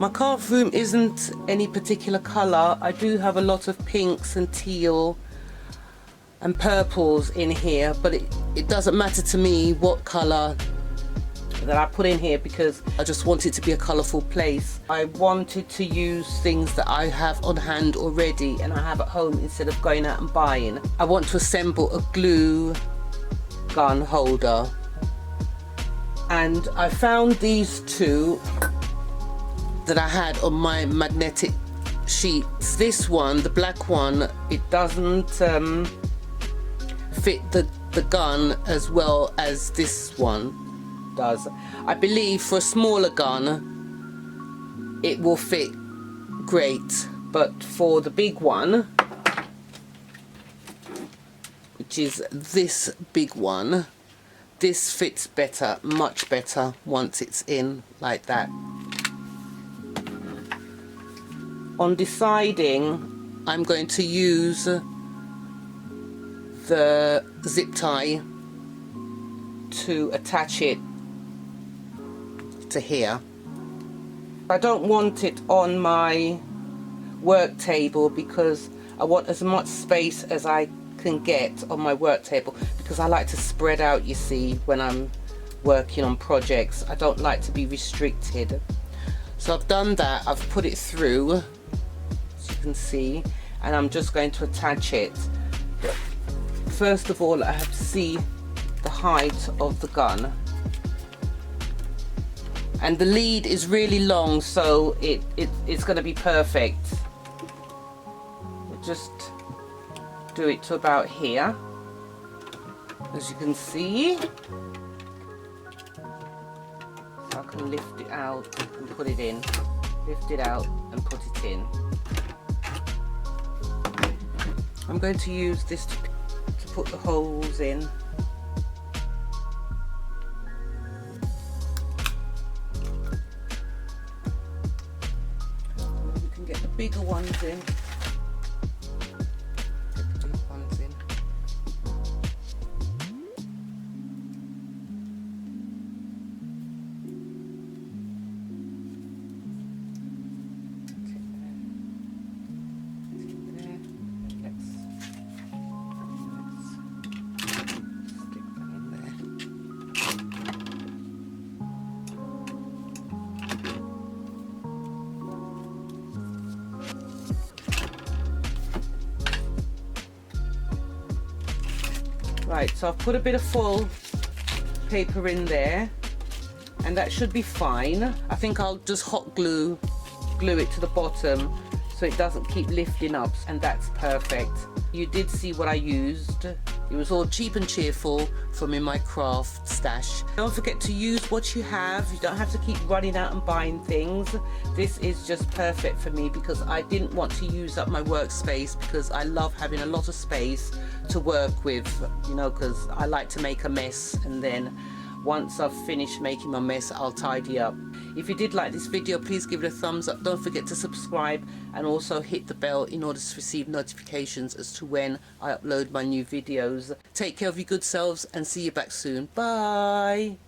My craft room isn't any particular colour. I do have a lot of pinks and teal and purples in here, but it doesn't matter to me what colour that I put in here because I just want it to be a colourful place. I wanted to use things that I have on hand already and I have at home instead of going out and buying. I want to assemble a glue gun holder, and I found these two that I had on my magnetic sheets. This one, the black one, it doesn't fit the gun as well as this one does. I believe for a smaller gun it will fit great, but for the big one, which is this big one, this fits better, much better once it's in like that. On deciding, I'm going to use the zip tie to attach it to here. I don't want it on my work table because I want as much space as I can get on my work table, because I like to spread out, you see, when I'm working on projects. I don't like to be restricted. So I've done that, I've put it through, as you can see, and I'm just going to attach it. But first of all, I have to see the height of the gun, and the lead is really long, so it's going to be perfect. We'll just do it to about here, as you can see. So I can lift it out and put it in, lift it out and put it in. I'm going to use this to put the holes in. We can get the bigger ones in. Get the big ones in. Right, so I've put a bit of foil paper in there, and that should be fine. I think I'll just hot glue it to the bottom so it doesn't keep lifting up, and that's perfect. You did see what I used. It was all cheap and cheerful from in my craft stash. Don't forget to use what you have. You don't have to keep running out and buying things. This is just perfect for me because I didn't want to use up my workspace, because I love having a lot of space to work with, you know, because I like to make a mess, and then once I've finished making my mess, I'll tidy up. If you did like this video, please give it a thumbs up. Don't forget to subscribe and also hit the bell in order to receive notifications as to when I upload my new videos. Take care of your good selves and see you back soon. Bye.